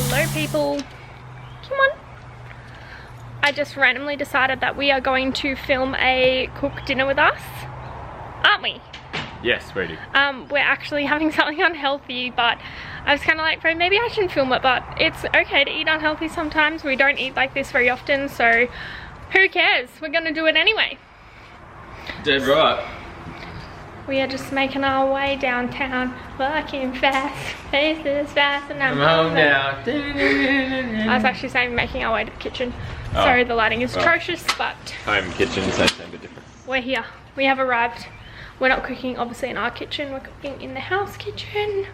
Hello people. Come on. I just randomly decided that we are going to film a cook dinner with us. Aren't we? Yes, sweetie. We're actually having something unhealthy, but I was kind of like, Fred, maybe I shouldn't film it, but it's okay to eat unhealthy sometimes. We don't eat like this very often, so who cares? We're gonna do it anyway. Dead right. We are just making our way downtown, walking fast, faces fast, and I'm home now. I was actually saying making our way to the kitchen. Oh. Sorry, the lighting is atrocious, but Home kitchen, same but different. we're here. We have arrived. We're not cooking obviously in our kitchen, we're cooking in the house kitchen.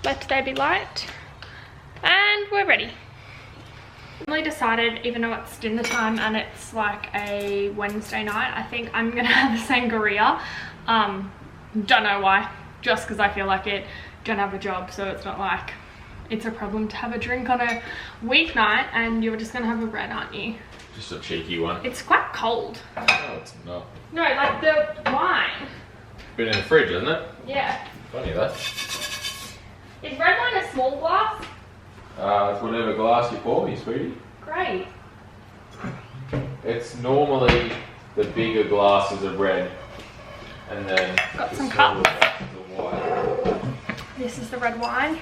Let today be light. And we're ready. I really decided, even though it's dinner time and it's like a Wednesday night, I think I'm gonna have a sangria. Don't know why, just because I feel like it. Don't have a job, so it's not like it's a problem to have a drink on a weeknight, and you're just gonna have a red, aren't you? Just a cheeky one. It's quite cold. No, it's not. No, like the wine. Been in the fridge, isn't it? Yeah. Funny that. Is red wine a small glass? It's whatever glass you pour me, sweetie. Great. It's normally the bigger glasses of red, and then Got some cups. The white. This is the red wine.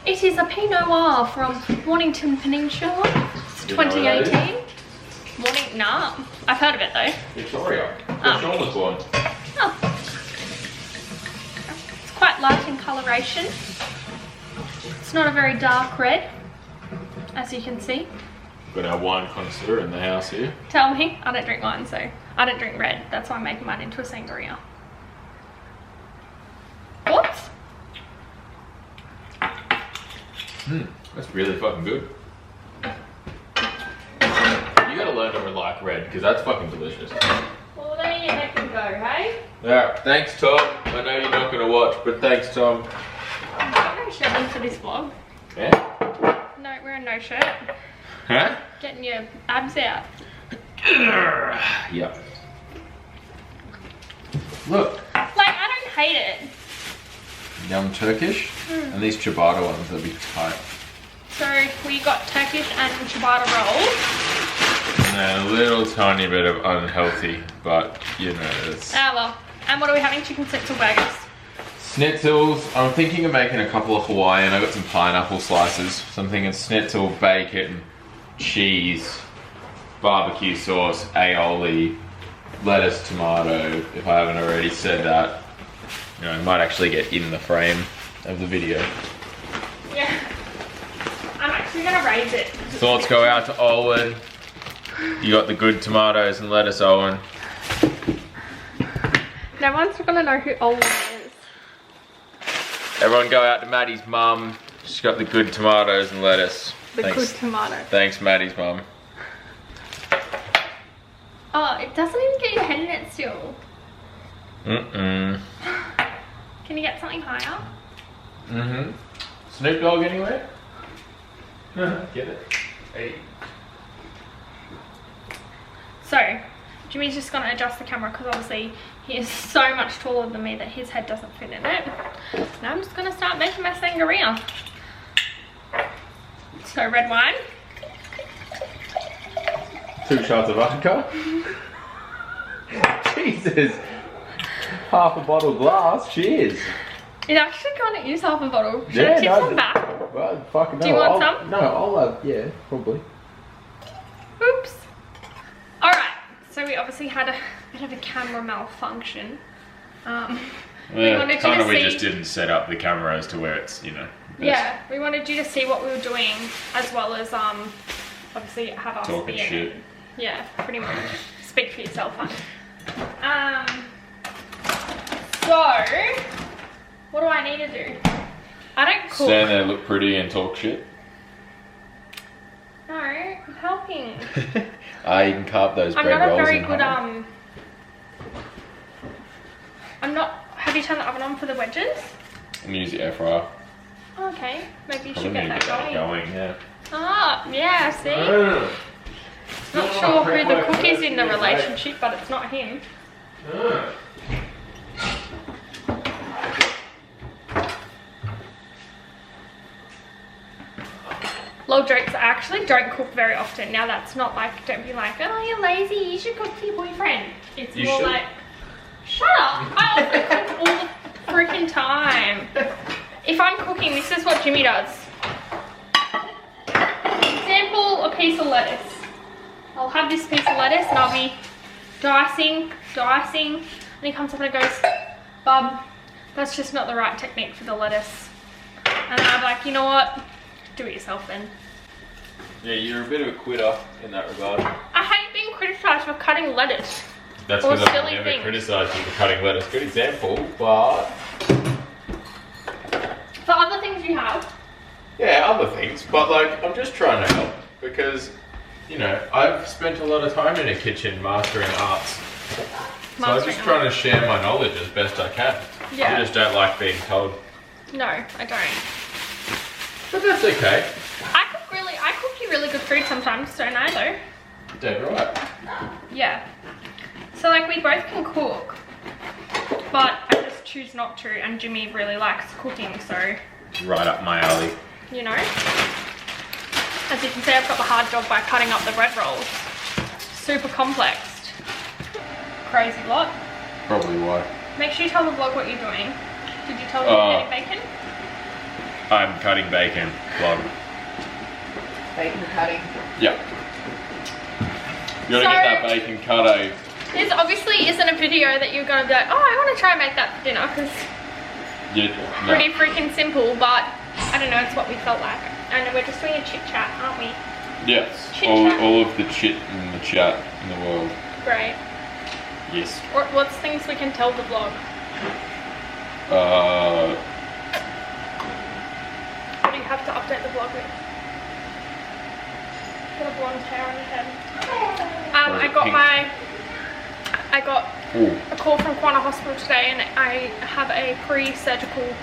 It is a Pinot Noir from Mornington Peninsula. It's Do you know where that 2018. Nah. I've heard of it though. Victoria. Oh. Where Sean was born. Oh. It's quite light in coloration. It's not a very dark red, as you can see. Got our wine connoisseur in the house here. Tell me, I don't drink wine, so I don't drink red. That's why I'm making mine into a sangria. Thoughts? That's really fucking good. You gotta learn to like red, because that's fucking delicious. Well, there you make them go, hey? Yeah, thanks Tom. I know you're not gonna watch, but thanks Tom. I'm wearing shirt for this vlog. Yeah? No, wearing no shirt. Huh? Getting your abs out. Yep. Look. Like, I don't hate it. Yum Turkish. And these ciabatta ones, they'll be tight. So we got Turkish and ciabatta rolls. And a little tiny bit of unhealthy, but you know, it's... Ah well. And what are we having? Chicken schnitzel burgers. Schnitzels. I'm thinking of making a couple of Hawaiian. I got some pineapple slices. So I'm thinking schnitzel, bacon, cheese, barbecue sauce, aioli, lettuce, tomato. If I haven't already said that, you know, I might actually get in the frame of the video. Yeah. I'm actually gonna raise it. Thoughts go out to Owen. You got the good tomatoes and lettuce, Owen. No one's gonna know who Owen is. Everyone go out to Maddie's mum. She's got the good tomatoes and lettuce. The good tomato. Thanks, Maddie's mum. Oh, it doesn't even get your head in it still. Mm-mm. Can you get something higher? Mm-hmm. Snoop Dogg anywhere? Get it? Hey. So, Jimmy's just gonna adjust the camera because obviously he is so much taller than me that his head doesn't fit in it. Now I'm just gonna start making my sangria. So red wine. 2 shots of vodka. Jesus. Half a bottle glass. Cheers. It actually kind of is half a bottle. Should Yeah, I tip some back? Well, fucking no. Do you want some? No, I'll yeah, probably. Oops. Alright, so we obviously had a bit of a camera malfunction. We wanted you to see... we just didn't set up the camera as to where it's, you know. Yeah, we wanted you to see what we were doing, as well as obviously have us Talking be in shit. it. Yeah, pretty much. Speak for yourself, hon. So what do I need to do? I don't cook. Stand there, look pretty, and talk shit. No, I'm helping. You can carve those I'm bread not a rolls very in good half. I'm not. Have you turned the oven on for the wedges? And use the air fryer. Oh, okay, maybe you should Probably get need to that going. yeah. Ah, yeah. See. Not sure who the cook is in the relationship, but it's not him. Lol jokes, I actually don't cook very often. Now that's not like, don't be like, oh, you're lazy, you should cook for your boyfriend. It's more like, shut up. I also cook all the freaking time. If I'm cooking, this is what Jimmy does. Example, a piece of lettuce. I'll have this piece of lettuce and I'll be dicing, and he comes up and goes, Bub, that's just not the right technique for the lettuce. And I'm like, you know what? Do it yourself then. Yeah, you're a bit of a quitter in that regard. I hate being criticised for cutting lettuce. That's because I've never criticised you for cutting lettuce. Good example, but... For other things you have? Yeah, other things. But like, I'm just trying to help. Because, you know, I've spent a lot of time in a kitchen mastering arts. So I'm just trying to share my knowledge as best I can. Yeah. I just don't like being told. No, I don't. But that's okay. I cook you really good food sometimes, don't I though? Dead right. Yeah. So like we both can cook, but I just choose not to, and Jimmy really likes cooking, so. Right up my alley. You know? As you can see, I've got the hard job by cutting up the bread rolls. Super complex. Crazy lot. Probably why. Make sure you tell the vlog what you're doing. Did you tell them you're getting bacon? I'm cutting bacon, vlog. Bacon cutting. Yep. You gotta get that bacon cut, eh? This obviously isn't a video that you're gonna be like, oh, I want to try and make that for dinner, because pretty freaking simple, but I don't know, it's what we felt like. And we're just doing a chit chat, aren't we? Yes. All of the chit and the chat in the world. Great. Yes. What's things we can tell the vlog? What do you have to update the vlog with? Got a blonde hair on your head. I got a call from Quanah Hospital today, and I have a pre-surgical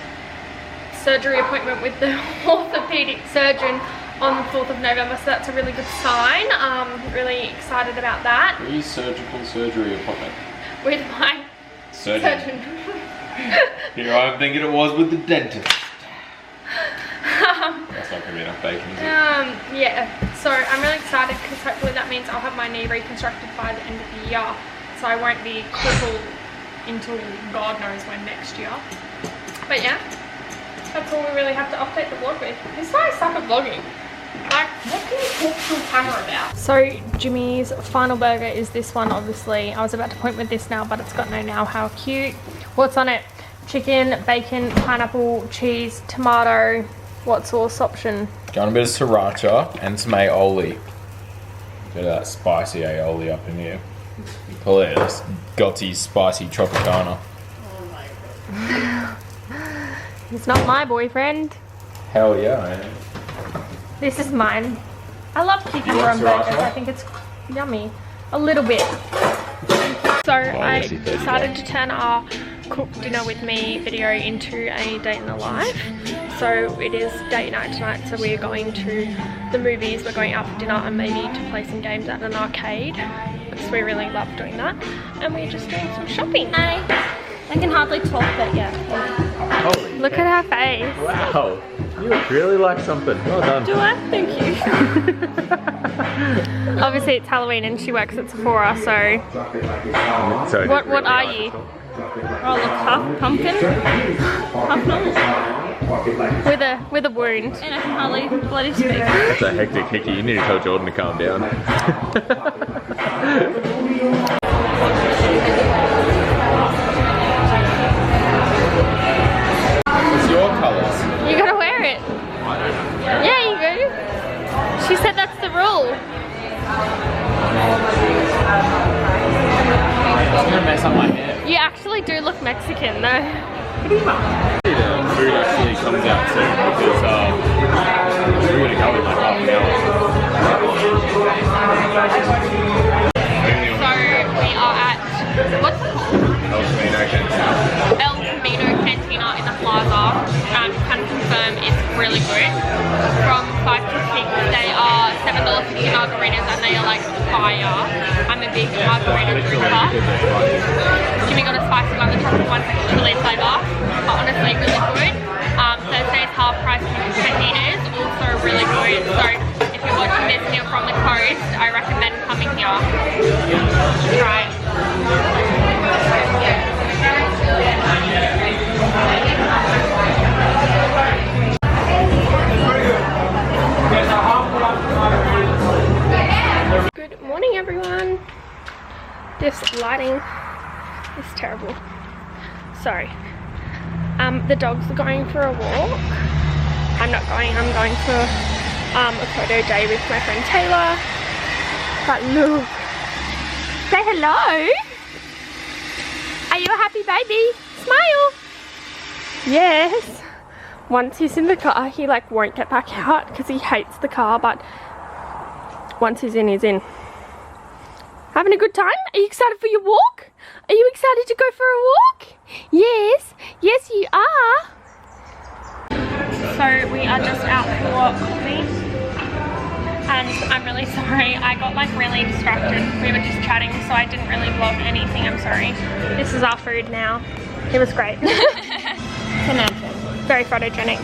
surgery appointment with the orthopedic surgeon on the 4th of November, so that's a really good sign. Really excited about that. Pre-surgical surgery appointment? With my surgeon. Here I'm thinking it was with the dentist. That's not going to be enough bacon, is it? Yeah, so I'm really excited because hopefully that means I'll have my knee reconstructed by the end of the year. So I won't be crippled until God knows when next year. But yeah, that's all we really have to update the vlog with. This is why I suck at vlogging. Like, what can you talk to a camera about? So Jimmy's final burger is this one, obviously. I was about to point with this now, but it's got no now. How cute. What's on it? Chicken, bacon, pineapple, cheese, tomato. What sauce option? Got a bit of sriracha and some aioli. Bit of that spicy aioli up in here. Call it a Gotti spicy Tropicana. Oh my god. He's not my boyfriend. Hell yeah, I am. This is mine. I love chicken on burgers. I think it's yummy. A little bit. So I decided to turn our cook dinner with me video into a day in the life. So it is date night tonight, so we're going to the movies, we're going out for dinner and maybe to play some games at an arcade, because we really love doing that. And we're just doing some shopping. Hi. I can hardly talk, but yeah. Holy look at her face. Wow, you look really like something. Well done. Do I? Thank you. Obviously it's Halloween and she works at Sephora, so what are you? Oh look, half pumpkin, half normal. With a wound. And I can hardly bloody speak. That's a hectic hickey. You need to tell Jordan to calm down. What's your colours? You gotta wear it. I don't know. Yeah, you go. She said that's the rule. I'm gonna mess up my hair. You actually do look Mexican though. The food actually comes out soon because we're going to go in like half an hour. So we are at, what's it called? El Camino Cantina in the plaza. Can confirm it's really good. From 5 to 6 they are $7.50 margaritas and they are like fire. I'm a big margarita drinker. Jimmy got a spicy one, the chocolate one's like chili flavour, but honestly really good. Thursday's half price panettone also really good. So vanilla. Try it. Good morning, everyone. This lighting is terrible. Sorry. The dogs are going for a walk. I'm not going, I'm going for a photo day with my friend Taylor. But look. Say hello. Are you a happy baby? Smile. Yes. Once he's in the car, he like won't get back out because he hates the car, but once he's in, he's in. Having a good time? Are you excited for your walk? Are you excited to go for a walk? Yes. Yes, you are. So we are just out for coffee. And I'm really sorry. I got like really distracted. We were just chatting, so I didn't really vlog anything. I'm sorry. This is our food now. It was great. Very photogenic.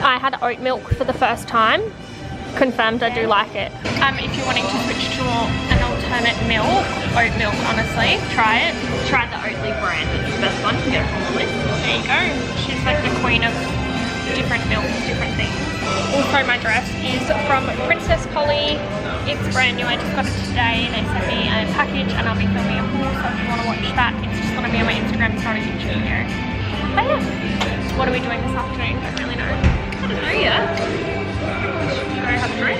I had oat milk for the first time. Confirmed I do like it. If you're wanting to switch to an alternate milk, oat milk, honestly, try it. Try the Oatly brand, it's the best one to get from the list. There you go. She's like the queen of different milks, different things. Also my dress is from Princess Polly. It's brand new, I just got it today. They sent me a package and I'll be filming a haul, so if you want to watch that, it's just going to be on my Instagram, it's not a YouTube video. But yeah, what are we doing this afternoon? Don't really know. I don't know yet. Should I have a drink?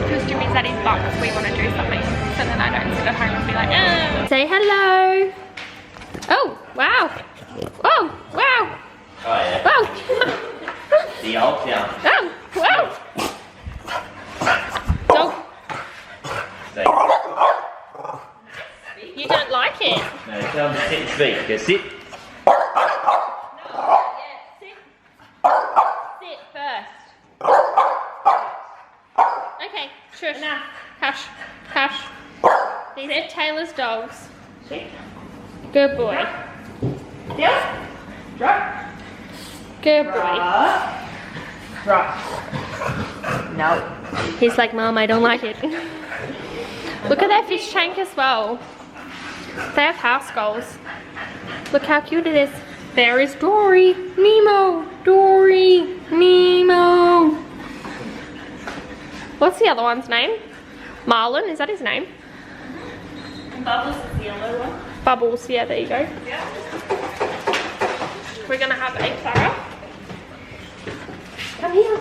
Because Jimmy's at his box, we want to do something. So then I don't sit at home and be like, Say hello. Oh, wow. Oh, wow. Oh yeah. Wow. The old down. Oh, wow. Dog. You don't like it? No, tell them to sit and speak. Go sit. Sit first. Okay, shush. Hush. Hush. These are Taylor's dogs. Sit. Good boy. Down. Drop. Good boy. Drop. No. He's like, Mom, I don't like it. Look at their fish tank as well. They have house goals. Look how cute it is. There is Dory. Nemo. Dory. Nemo. What's the other one's name? Marlin, is that his name? Bubbles is the yellow one. Bubbles, yeah, there you go. Yeah. We're gonna have a Clara. Come here.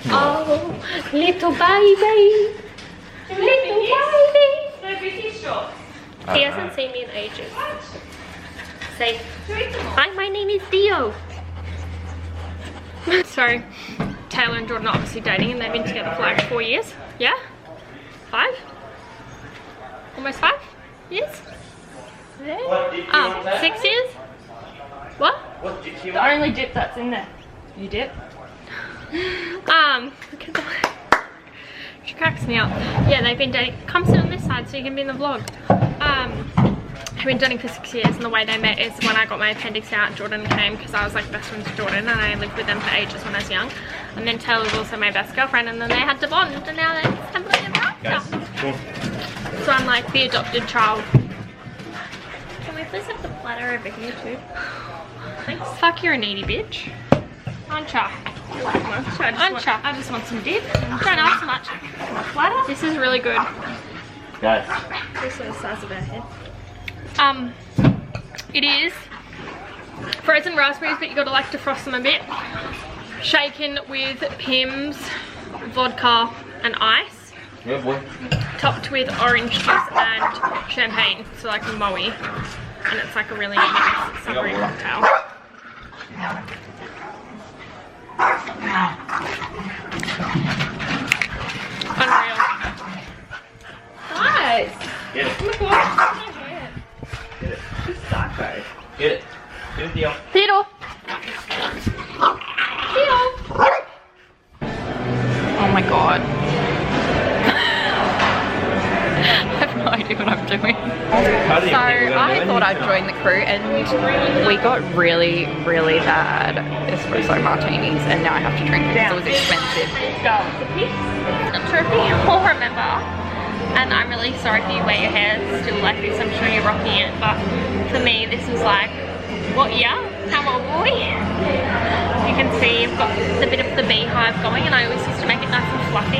Oh, little baby. Little baby. No biggie shorts. He hasn't seen me in ages. Say, hi, my name is Theo. So, Taylor and Jordan are obviously dating and they've been together for like 4 years. Yeah? 5? Almost 5 years? What did you want that? 6 years? What? What did you The want? only dip that's in there. You dip? Look at that. She cracks me up. Yeah, they've been dating. Come sit on this side so you can be in the vlog. They've been dating for 6 years, and the way they met is when I got my appendix out. Jordan came because I was like best friends with Jordan, and I lived with them for ages when I was young. And then Taylor was also my best girlfriend, and then they had to bond, and now they're happily ever after. So I'm like the adopted child. Can we please have the platter over here too? Thanks. Fuck, you're a needy bitch. Aren't ya? I just want some dip. Don't ask so much. Platter? This is really good. Go. This is the size of our head. It is frozen raspberries, but you gotta like defrost them a bit. Shaken with Pimm's, vodka and ice. Yeah, boy. Topped with orange juice and champagne, so like a moe. And it's like a really nice summery cocktail. Unreal. Nice. Get it. Oh my god. Get it. Get it. Do the deal. Theodore. Theodore. Oh my god. I have no idea what I'm doing. So I thought I'd join the crew, and we got really, really bad espresso martinis, and now I have to drink it because it was expensive. Not sure if you all remember, and I'm really sorry if you wear your hair still like this. I'm sure you're rocking it, but for me this was like, what year? How old were we? You can see you've got the bit of the beehive going, and I always used to make it nice and fluffy.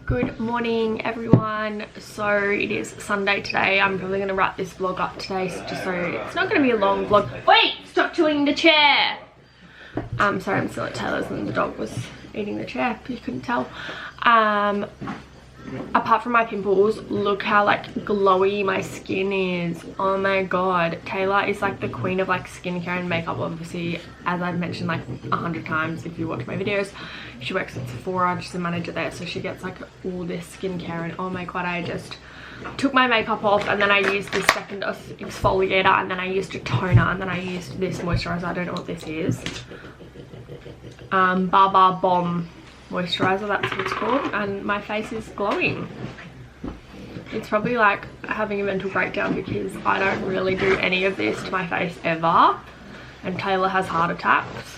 Good morning everyone. So it is Sunday today. I'm probably going to wrap this vlog up today, just so it's not going to be a long vlog. Wait! Stop chewing the chair! Sorry, I'm still at Taylor's and the dog was eating the chair, if you couldn't tell. Apart from my pimples, look how like glowy my skin is. Oh my god. Taylor is like the queen of like skincare and makeup. Obviously, as I've mentioned like 100 times if you watch my videos, she works at Sephora, she's a manager there, so she gets like all this skincare, and oh my god, I just took my makeup off, and then I used this second exfoliator, and then I used a toner, and then I used this moisturizer. I don't know what this is. Baba Bomb moisturizer, that's what it's called, and my face is glowing. It's probably like having a mental breakdown because I don't really do any of this to my face ever, and Taylor has heart attacks,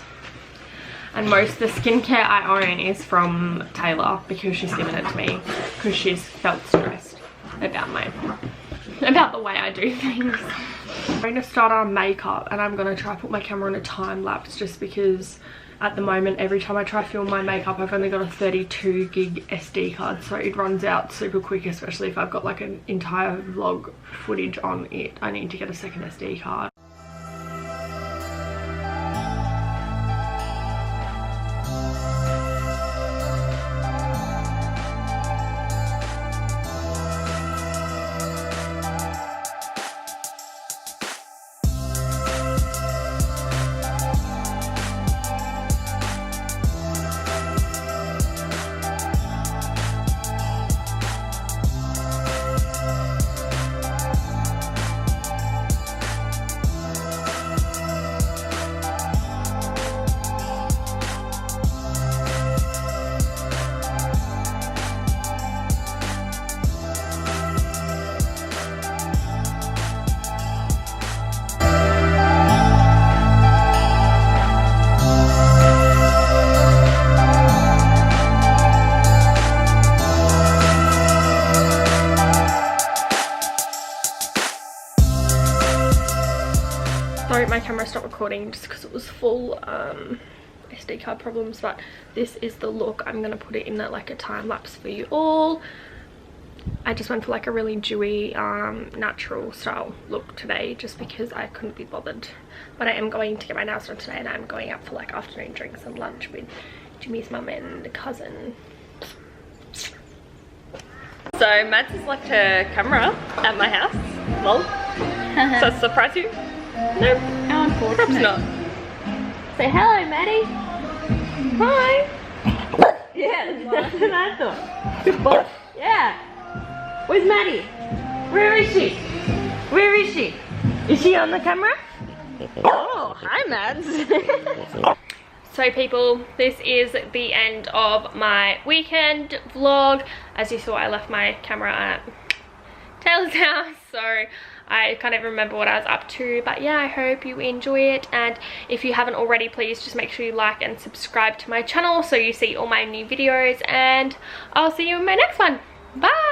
and most of the skincare I own is from Taylor because she's given it to me because she's felt stressed about the way I do things. I'm going to start our makeup, and I'm going to try to put my camera on a time lapse just because at the moment every time I try to film my makeup I've only got a 32 gig SD card, so it runs out super quick, especially if I've got like an entire vlog footage on it. I need to get a second SD card. Sorry, my camera stopped recording just because it was full SD card problems, but this is the look. I'm gonna put it in like a time lapse for you all. I just went for like a really dewy natural style look today just because I couldn't be bothered, but I am going to get my nails done today, and I'm going out for like afternoon drinks and lunch with Jimmy's mum and cousin. So Mads has left her camera at my house. Lol. Does that surprise you? No. How unfortunate. Perhaps not. Say hello, Maddie. Hi. Yeah, that's what I thought. But, yeah. Where's Maddie? Where is she? Where is she? Is she on the camera? Oh, hi Mads. So people, this is the end of my weekend vlog. As you saw, I left my camera at Taylor's house, so I can't even remember what I was up to, but yeah, I hope you enjoy it, and if you haven't already, please just make sure you like and subscribe to my channel so you see all my new videos, and I'll see you in my next one. Bye!